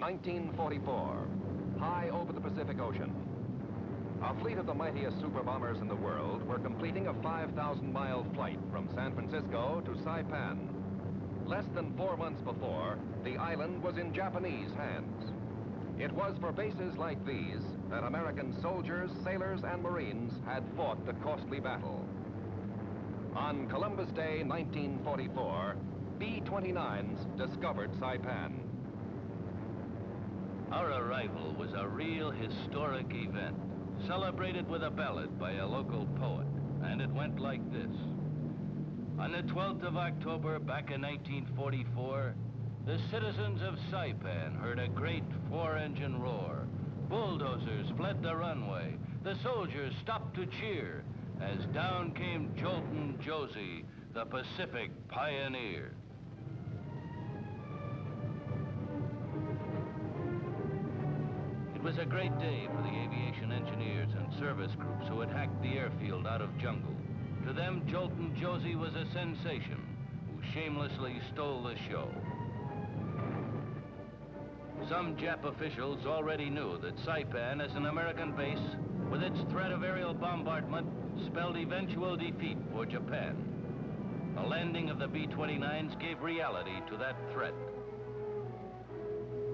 1944, high over the Pacific Ocean. A fleet of the mightiest super bombers in the world were completing a 5,000-mile flight from San Francisco to Saipan. Less than 4 months before, the island was in Japanese hands. It was for bases like these that American soldiers, sailors, and Marines had fought the costly battle. On Columbus Day, 1944, B-29s discovered Saipan. Our arrival was a real historic event, celebrated with a ballad by a local poet, and it went like this. On the 12th of October, back in 1944, the citizens of Saipan heard a great 4-engine roar. Bulldozers fled the runway. The soldiers stopped to cheer as down came Jolton Josie, the Pacific pioneer. It was a great day for the aviation engineers and service groups who had hacked the airfield out of jungle. To them, Jolton Josie was a sensation who shamelessly stole the show. Some Jap officials already knew that Saipan, as an American base, with its threat of aerial bombardment, spelled eventual defeat for Japan. The landing of the B-29s gave reality to that threat.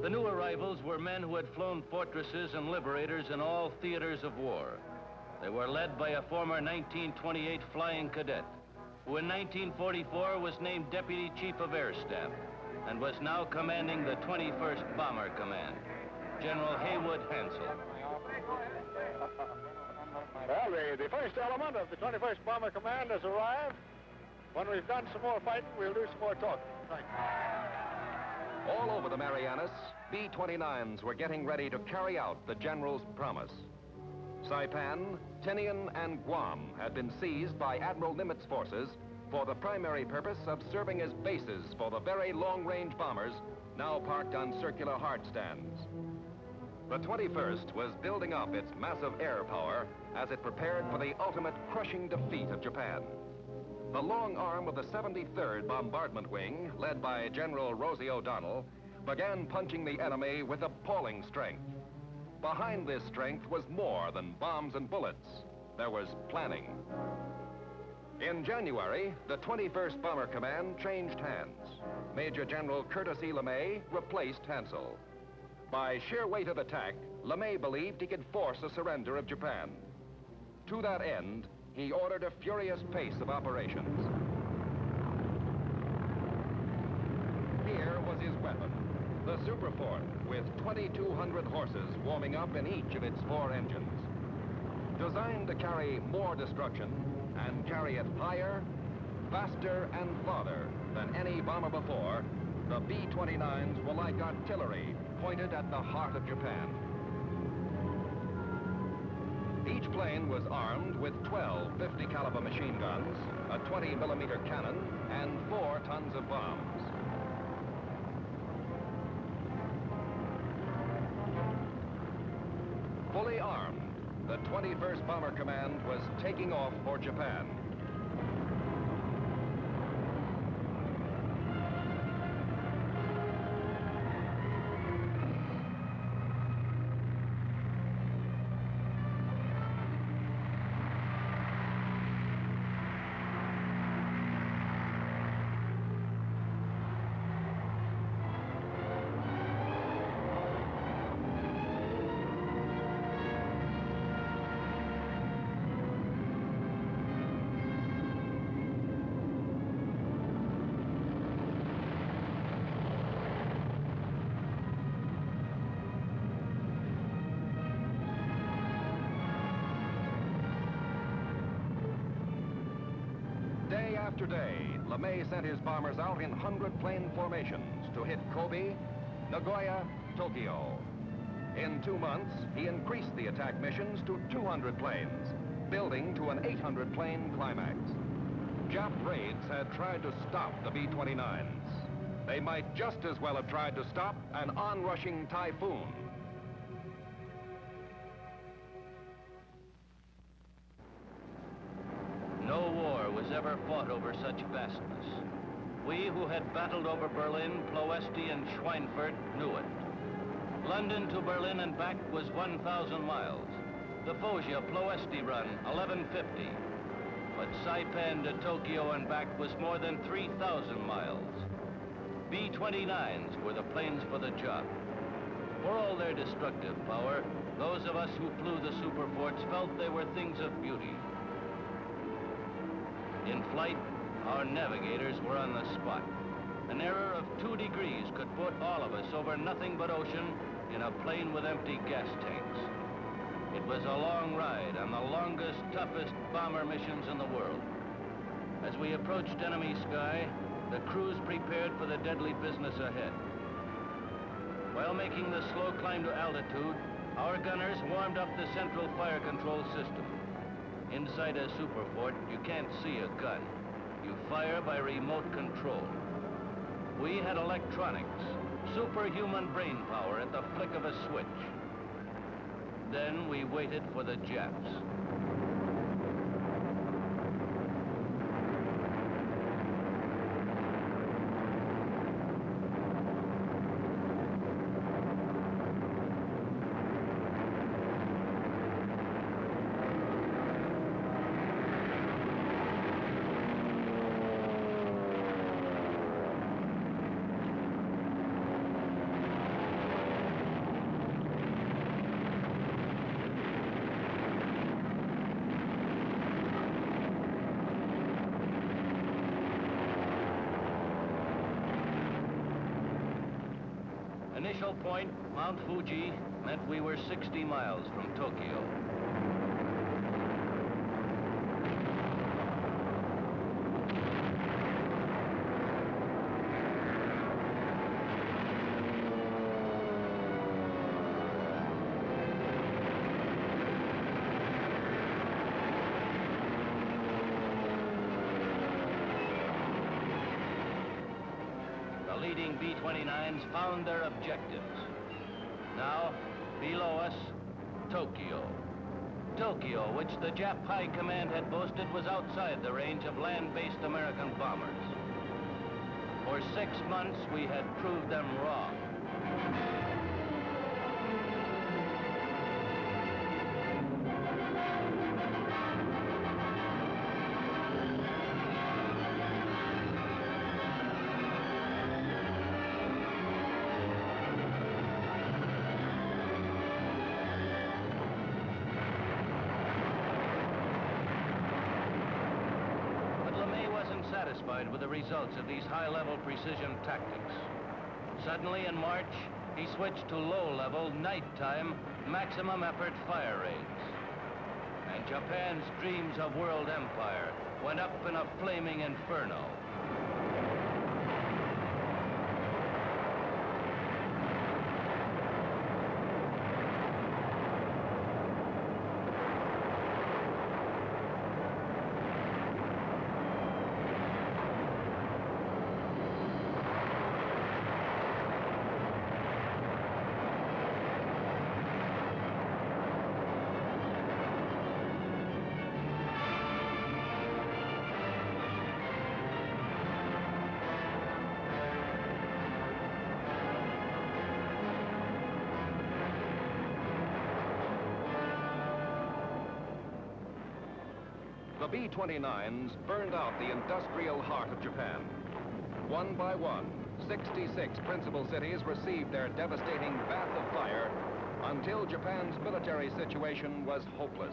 The new arrivals were men who had flown fortresses and liberators in all theaters of war. They were led by a former 1928 flying cadet, who in 1944 was named Deputy Chief of Air Staff and was now commanding the 21st Bomber Command, General Haywood Hansel. Well, the first element of the 21st Bomber Command has arrived. When we've done some more fighting, we'll do some more talking. Thank you. All over the Marianas, B-29s were getting ready to carry out the General's promise. Saipan, Tinian, and Guam had been seized by Admiral Nimitz forces for the primary purpose of serving as bases for the very long-range bombers now parked on circular hard stands. The 21st was building up its massive air power as it prepared for the ultimate crushing defeat of Japan. The long arm of the 73rd Bombardment Wing, led by General Rosie O'Donnell, began punching the enemy with appalling strength. Behind this strength was more than bombs and bullets. There was planning. In January, the 21st Bomber Command changed hands. Major General Curtis E. LeMay replaced Hansel. By sheer weight of attack, LeMay believed he could force a surrender of Japan. To that end, he ordered a furious pace of operations. Here was his weapon, the Superfort, with 2,200 horses warming up in each of its 4 engines. Designed to carry more destruction and carry it higher, faster, and farther than any bomber before, the B-29s were like artillery pointed at the heart of Japan. Each plane was armed with 12 50-caliber machine guns, a 20-millimeter cannon, and 4 tons of bombs. Fully armed, the 21st Bomber Command was taking off for Japan. Day after day, LeMay sent his bombers out in 100-plane formations to hit Kobe, Nagoya, Tokyo. In 2 months, he increased the attack missions to 200 planes, building to an 800-plane climax. Jap raids had tried to stop the B-29s. They might just as well have tried to stop an onrushing typhoon. No war was ever fought over such vastness. We who had battled over Berlin, Ploesti, and Schweinfurt knew it. London to Berlin and back was 1,000 miles. The Foggia-Ploesti run, 1150. But Saipan to Tokyo and back was more than 3,000 miles. B-29s were the planes for the job. For all their destructive power, those of us who flew the superforts felt they were things of beauty. In flight, our navigators were on the spot. An error of 2 degrees could put all of us over nothing but ocean in a plane with empty gas tanks. It was a long ride on the longest, toughest bomber missions in the world. As we approached enemy sky, the crews prepared for the deadly business ahead. While making the slow climb to altitude, our gunners warmed up the central fire control system. Inside a superfort, you can't see a gun. You fire by remote control. We had electronics, superhuman brain power at the flick of a switch. Then we waited for the Japs. Initial point, Mount Fuji, meant we were 60 miles from Tokyo. Leading B-29s found their objectives. Now, below us, Tokyo. Tokyo, which the Jap High Command had boasted was outside the range of land-based American bombers. For 6 months, we had proved them wrong. Satisfied with the results of these high-level precision tactics. Suddenly in March, he switched to low-level, nighttime, maximum effort fire raids. And Japan's dreams of world empire went up in a flaming inferno. The B-29s burned out the industrial heart of Japan. One by one, 66 principal cities received their devastating bath of fire until Japan's military situation was hopeless.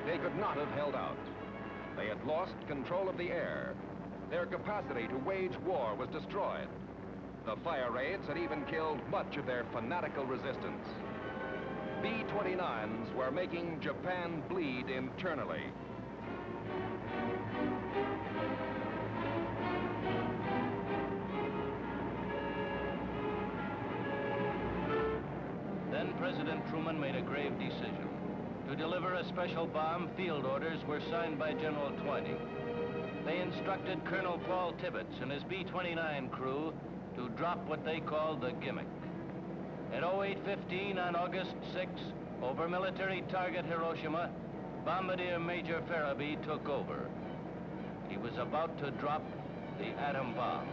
They could not have held out. They had lost control of the air. Their capacity to wage war was destroyed. The fire raids had even killed much of their fanatical resistance. B-29s were making Japan bleed internally. Then President Truman made a grave decision. To deliver a special bomb, field orders were signed by General Twining. They instructed Colonel Paul Tibbets and his B-29 crew to drop what they called the gimmick. At 08:15 on August 6, over military target Hiroshima, Bombardier Major Farabee took over. He was about to drop the atom bomb.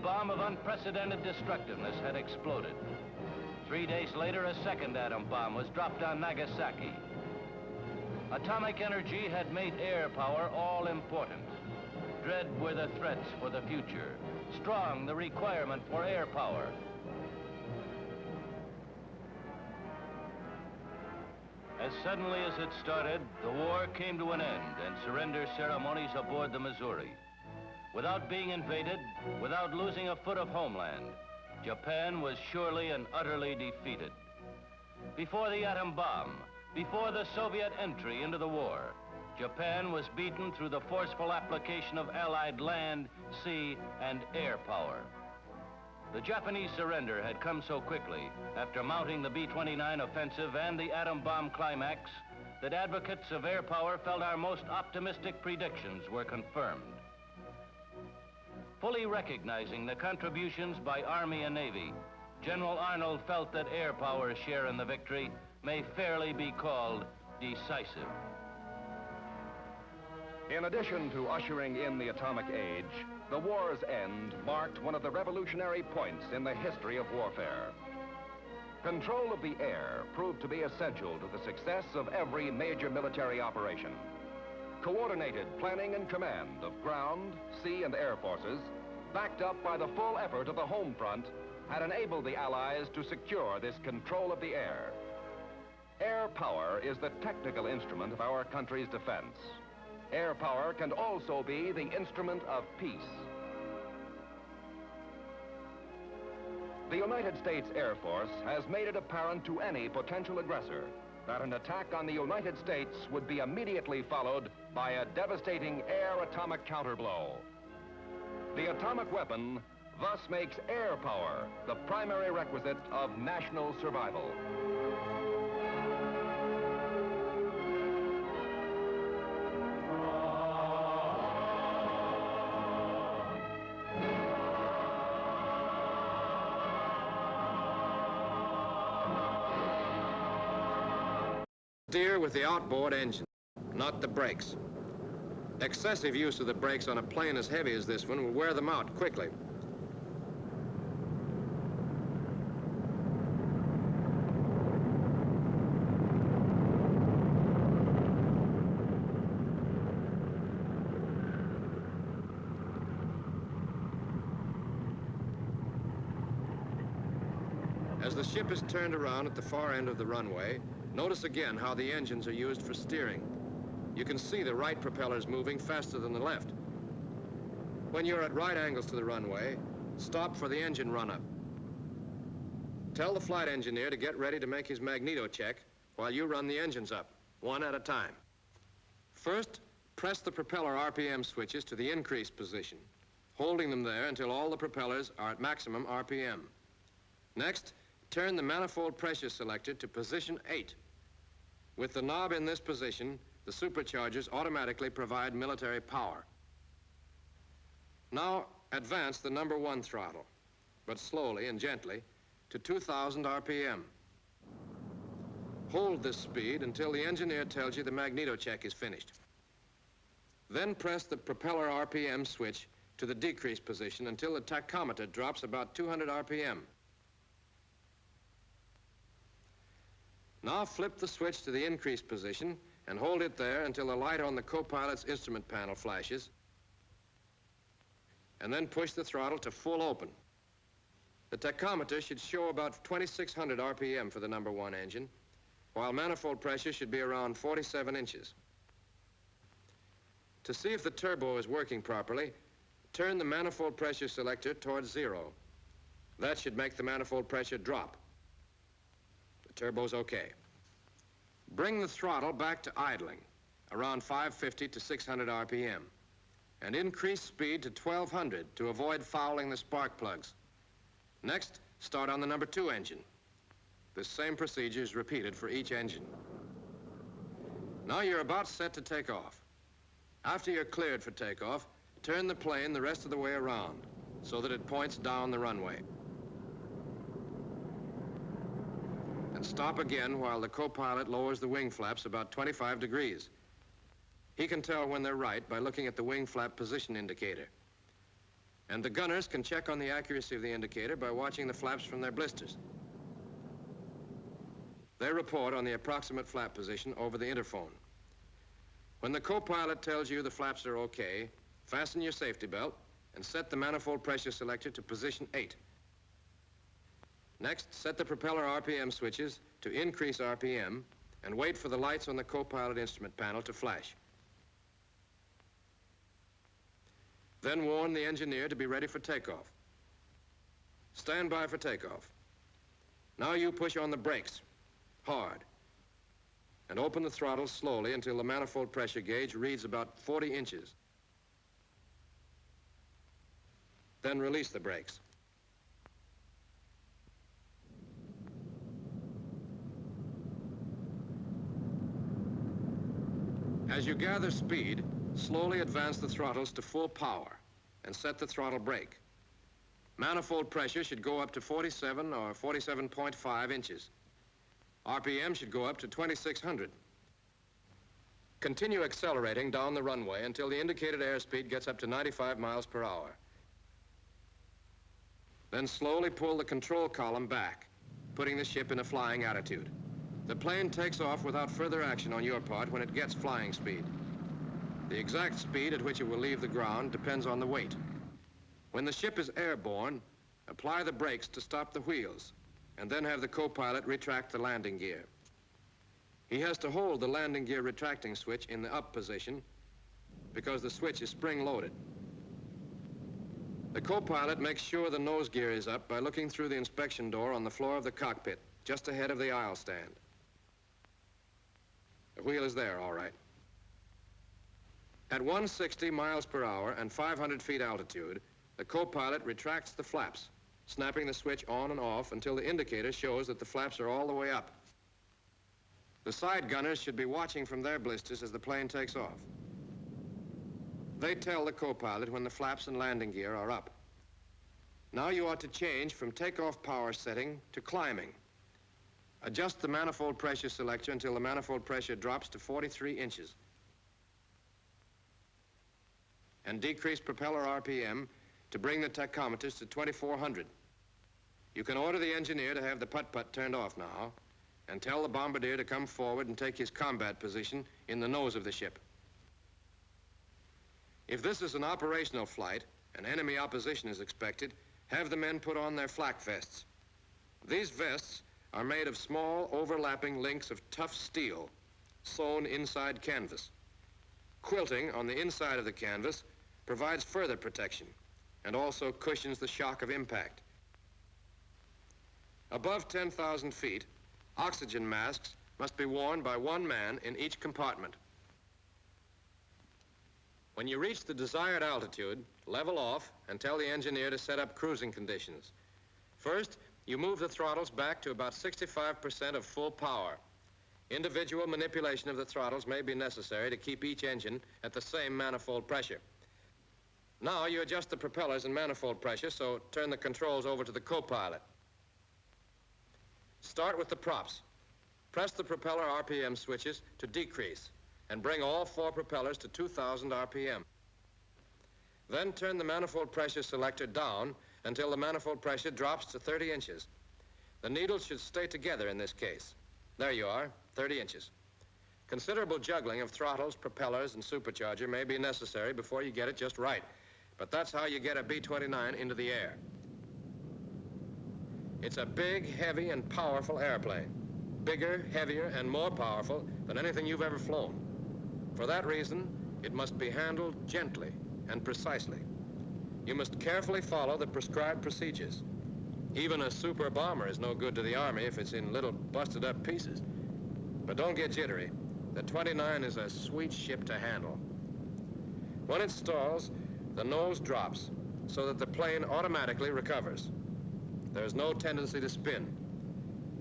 bomb of unprecedented destructiveness had exploded. 3 days later, a second atom bomb was dropped on Nagasaki. Atomic energy had made air power all important. Dread were the threats for the future. Strong the requirement for air power. As suddenly as it started, the war came to an end and surrender ceremonies aboard the Missouri. Without being invaded, without losing a foot of homeland, Japan was surely and utterly defeated. Before the atom bomb, before the Soviet entry into the war, Japan was beaten through the forceful application of Allied land, sea, and air power. The Japanese surrender had come so quickly after mounting the B-29 offensive and the atom bomb climax that advocates of air power felt our most optimistic predictions were confirmed. Fully recognizing the contributions by Army and Navy, General Arnold felt that air power's share in the victory may fairly be called decisive. In addition to ushering in the atomic age, the war's end marked one of the revolutionary points in the history of warfare. Control of the air proved to be essential to the success of every major military operation. Coordinated planning and command of ground, sea, and air forces, backed up by the full effort of the home front, had enabled the Allies to secure this control of the air. Air power is the technical instrument of our country's defense. Air power can also be the instrument of peace. The United States Air Force has made it apparent to any potential aggressor that an attack on the United States would be immediately followed by a devastating air atomic counterblow. The atomic weapon thus makes air power the primary requisite of national survival. Steer with the outboard engine, not the brakes. Excessive use of the brakes on a plane as heavy as this one will wear them out quickly. As the ship is turned around at the far end of the runway, notice again how the engines are used for steering. You can see the right propellers moving faster than the left. When you're at right angles to the runway, stop for the engine run-up. Tell the flight engineer to get ready to make his magneto check while you run the engines up, one at a time. First, press the propeller RPM switches to the increase position, holding them there until all the propellers are at maximum RPM. Next, turn the manifold pressure selector to position 8. With the knob in this position, the superchargers automatically provide military power. Now, advance the number 1 throttle, but slowly and gently, to 2,000 RPM. Hold this speed until the engineer tells you the magneto check is finished. Then press the propeller RPM switch to the decrease position until the tachometer drops about 200 RPM. Now flip the switch to the increase position and hold it there until the light on the co-pilot's instrument panel flashes, and then push the throttle to full open. The tachometer should show about 2,600 RPM for the number 1 engine, while manifold pressure should be around 47 inches. To see if the turbo is working properly, turn the manifold pressure selector towards 0. That should make the manifold pressure drop. Turbo's okay. Bring the throttle back to idling, around 550 to 600 RPM, and increase speed to 1,200 to avoid fouling the spark plugs. Next, start on the number 2 engine. This same procedure is repeated for each engine. Now you're about set to take off. After you're cleared for takeoff, turn the plane the rest of the way around so that it points down the runway. And stop again while the co-pilot lowers the wing flaps about 25 degrees. He can tell when they're right by looking at the wing flap position indicator. And the gunners can check on the accuracy of the indicator by watching the flaps from their blisters. They report on the approximate flap position over the interphone. When the co-pilot tells you the flaps are okay, fasten your safety belt and set the manifold pressure selector to position 8. Next, set the propeller RPM switches to increase RPM and wait for the lights on the co-pilot instrument panel to flash. Then warn the engineer to be ready for takeoff. Stand by for takeoff. Now you push on the brakes, hard, and open the throttle slowly until the manifold pressure gauge reads about 40 inches. Then release the brakes. As you gather speed, slowly advance the throttles to full power and set the throttle brake. Manifold pressure should go up to 47 or 47.5 inches. RPM should go up to 2,600. Continue accelerating down the runway until the indicated airspeed gets up to 95 miles per hour. Then slowly pull the control column back, putting the ship in a flying attitude. The plane takes off without further action on your part when it gets flying speed. The exact speed at which it will leave the ground depends on the weight. When the ship is airborne, apply the brakes to stop the wheels, and then have the co-pilot retract the landing gear. He has to hold the landing gear retracting switch in the up position because the switch is spring-loaded. The co-pilot makes sure the nose gear is up by looking through the inspection door on the floor of the cockpit, just ahead of the aisle stand. The wheel is there, all right. At 160 miles per hour and 500 feet altitude, the co-pilot retracts the flaps, snapping the switch on and off until the indicator shows that the flaps are all the way up. The side gunners should be watching from their blisters as the plane takes off. They tell the co-pilot when the flaps and landing gear are up. Now you ought to change from takeoff power setting to climbing. Adjust the manifold pressure selector until the manifold pressure drops to 43 inches. And decrease propeller RPM to bring the tachometers to 2,400. You can order the engineer to have the putt-putt turned off now and tell the bombardier to come forward and take his combat position in the nose of the ship. If this is an operational flight and enemy opposition is expected, have the men put on their flak vests. These vests are made of small overlapping links of tough steel sewn inside canvas. Quilting on the inside of the canvas provides further protection and also cushions the shock of impact. Above 10,000 feet, oxygen masks must be worn by one man in each compartment. When you reach the desired altitude, level off and tell the engineer to set up cruising conditions. First, you move the throttles back to about 65% of full power. Individual manipulation of the throttles may be necessary to keep each engine at the same manifold pressure. Now you adjust the propellers and manifold pressure, so turn the controls over to the co-pilot. Start with the props. Press the propeller RPM switches to decrease and bring all 4 propellers to 2,000 RPM. Then turn the manifold pressure selector down until the manifold pressure drops to 30 inches. The needles should stay together in this case. There you are, 30 inches. Considerable juggling of throttles, propellers, and supercharger may be necessary before you get it just right, but that's how you get a B-29 into the air. It's a big, heavy, and powerful airplane. Bigger, heavier, and more powerful than anything you've ever flown. For that reason, it must be handled gently and precisely. You must carefully follow the prescribed procedures. Even a super bomber is no good to the Army if it's in little busted-up pieces. But don't get jittery. The 29 is a sweet ship to handle. When it stalls, the nose drops so that the plane automatically recovers. There's no tendency to spin.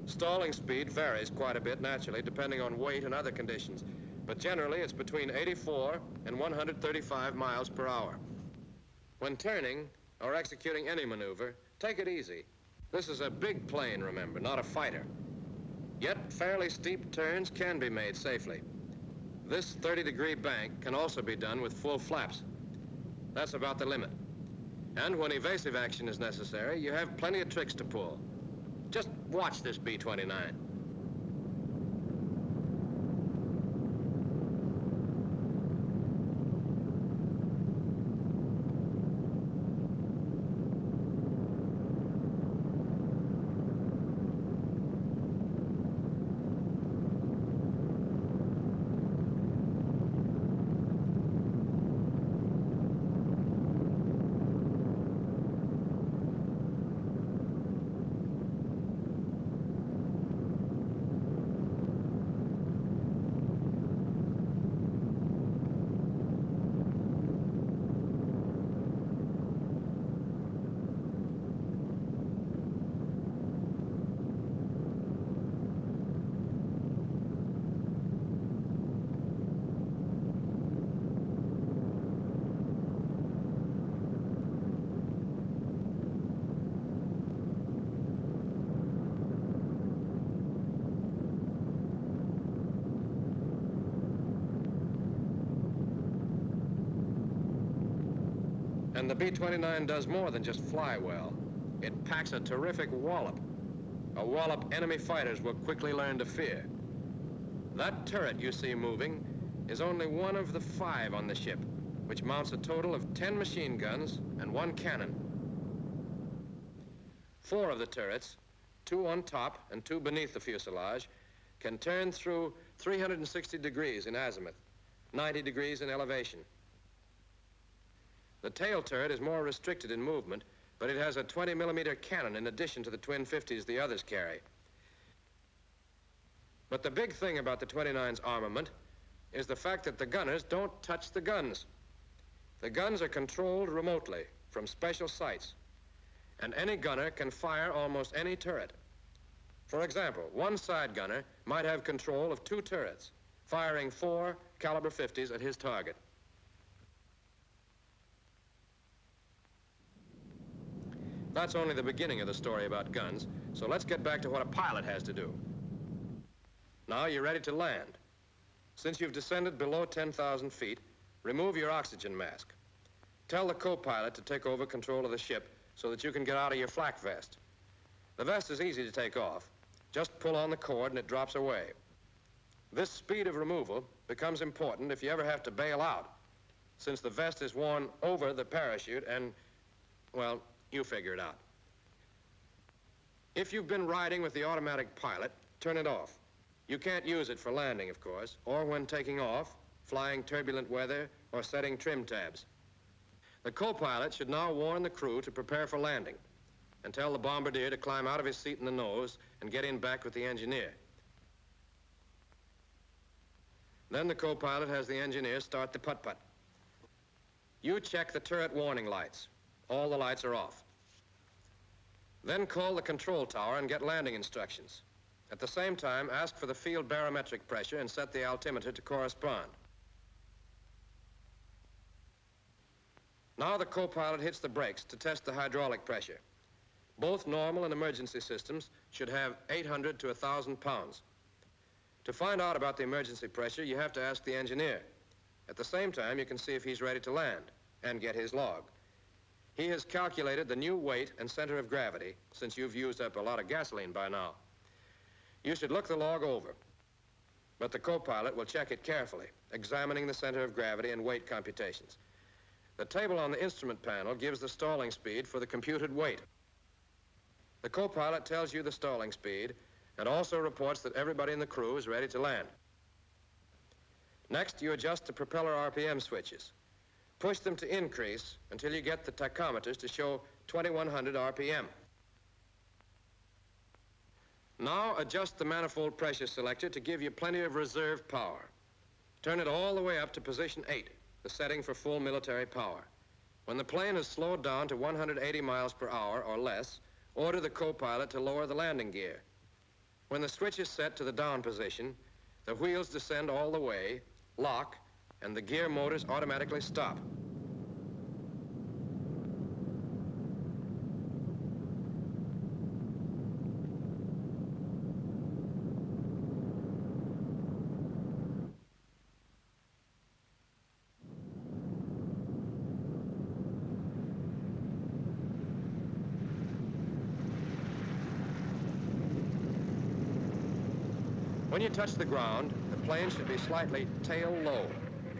Stalling speed varies quite a bit naturally, depending on weight and other conditions, but generally it's between 84 and 135 miles per hour. When turning or executing any maneuver, take it easy. This is a big plane, remember, not a fighter. Yet fairly steep turns can be made safely. This 30-degree bank can also be done with full flaps. That's about the limit. And when evasive action is necessary, you have plenty of tricks to pull. Just watch this B-29. And the B-29 does more than just fly well. It packs a terrific wallop. A wallop enemy fighters will quickly learn to fear. That turret you see moving is only one of the 5 on the ship, which mounts a total of 10 machine guns and 1 cannon. 4 of the turrets, 2 on top and 2 beneath the fuselage, can turn through 360 degrees in azimuth, 90 degrees in elevation. The tail turret is more restricted in movement, but it has a 20-millimeter cannon in addition to the twin 50s the others carry. But the big thing about the 29's armament is the fact that the gunners don't touch the guns. The guns are controlled remotely from special sights, and any gunner can fire almost any turret. For example, one side gunner might have control of 2 turrets, firing 4 caliber 50s at his target. That's only the beginning of the story about guns, so let's get back to what a pilot has to do. Now you're ready to land. Since you've descended below 10,000 feet, remove your oxygen mask. Tell the co-pilot to take over control of the ship so that you can get out of your flak vest. The vest is easy to take off. Just pull on the cord and it drops away. This speed of removal becomes important if you ever have to bail out, since the vest is worn over the parachute and, well, you figure it out. If you've been riding with the automatic pilot, turn it off. You can't use it for landing, of course, or when taking off, flying turbulent weather, or setting trim tabs. The co-pilot should now warn the crew to prepare for landing and tell the bombardier to climb out of his seat in the nose and get in back with the engineer. Then the co-pilot has the engineer start the putt-putt. You check the turret warning lights. All the lights are off. Then call the control tower and get landing instructions. At the same time, ask for the field barometric pressure and set the altimeter to correspond. Now the co-pilot hits the brakes to test the hydraulic pressure. Both normal and emergency systems should have 800 to 1,000 pounds. To find out about the emergency pressure, you have to ask the engineer. At the same time, you can see if he's ready to land and get his log. He has calculated the new weight and center of gravity, since you've used up a lot of gasoline by now. You should look the log over, but the co-pilot will check it carefully, examining the center of gravity and weight computations. The table on the instrument panel gives the stalling speed for the computed weight. The co-pilot tells you the stalling speed and also reports that everybody in the crew is ready to land. Next, you adjust the propeller RPM switches. Push them to increase until you get the tachometers to show 2,100 RPM. Now adjust the manifold pressure selector to give you plenty of reserve power. Turn it all the way up to position 8, the setting for full military power. When the plane is slowed down to 180 miles per hour or less, order the co-pilot to lower the landing gear. When the switch is set to the down position, the wheels descend all the way, lock, and the gear motors automatically stop. When you touch the ground, the plane should be slightly tail low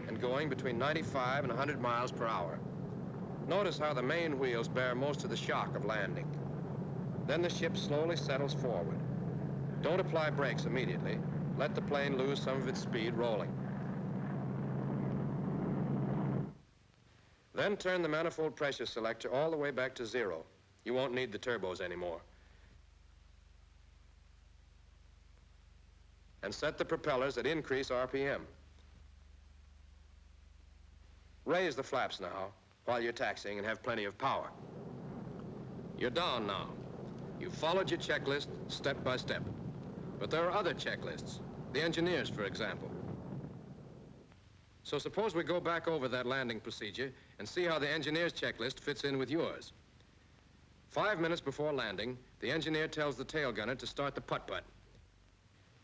and going between 95 and 100 miles per hour. Notice how the main wheels bear most of the shock of landing. Then the ship slowly settles forward. Don't apply brakes immediately. Let the plane lose some of its speed rolling. Then turn the manifold pressure selector all the way back to 0. You won't need the turbos anymore. And set the propellers at increase RPM. Raise the flaps now while you're taxiing and have plenty of power. You're down now. You've followed your checklist step by step. But there are other checklists, the engineers, for example. So suppose we go back over that landing procedure and see how the engineer's checklist fits in with yours. 5 minutes before landing, the engineer tells the tail gunner to start the putt-putt.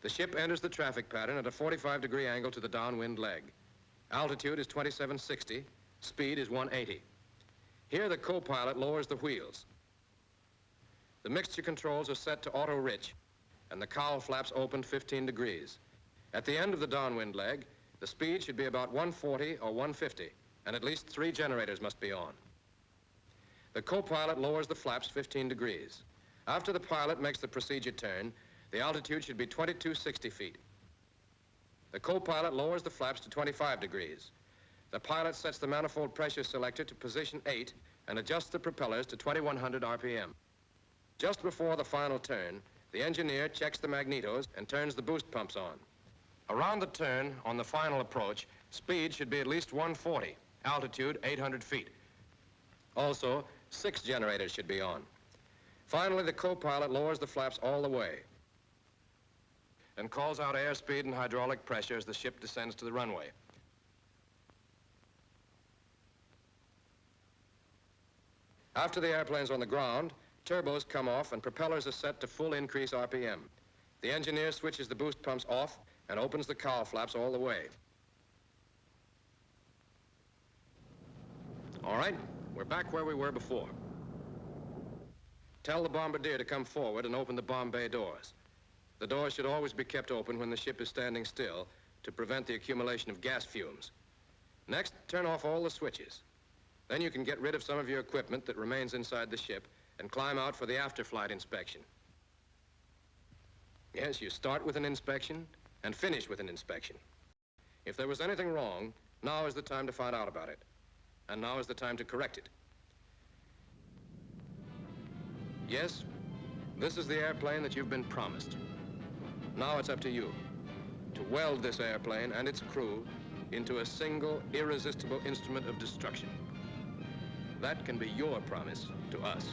The ship enters the traffic pattern at a 45-degree angle to the downwind leg. Altitude is 2760, speed is 180. Here, the co-pilot lowers the wheels. The mixture controls are set to auto-rich, and the cowl flaps open 15 degrees. At the end of the downwind leg, the speed should be about 140 or 150, and at least 3 generators must be on. The co-pilot lowers the flaps 15 degrees. After the pilot makes the procedure turn, the altitude should be 2260 feet. The co-pilot lowers the flaps to 25 degrees. The pilot sets the manifold pressure selector to position 8 and adjusts the propellers to 2100 RPM. Just before the final turn, the engineer checks the magnetos and turns the boost pumps on. Around the turn, on the final approach, speed should be at least 140, altitude 800 feet. Also, 6 generators should be on. Finally, the co-pilot lowers the flaps all the way and calls out airspeed and hydraulic pressure as the ship descends to the runway. After the airplane's on the ground, turbos come off and propellers are set to full increase RPM. The engineer switches the boost pumps off and opens the cowl flaps all the way. All right, we're back where we were before. Tell the bombardier to come forward and open the bomb bay doors. The doors should always be kept open when the ship is standing still to prevent the accumulation of gas fumes. Next, turn off all the switches. Then you can get rid of some of your equipment that remains inside the ship and climb out for the after-flight inspection. Yes, you start with an inspection and finish with an inspection. If there was anything wrong, now is the time to find out about it. And now is the time to correct it. Yes, this is the airplane that you've been promised. Now it's up to you to weld this airplane and its crew into a single, irresistible instrument of destruction. That can be your promise to us.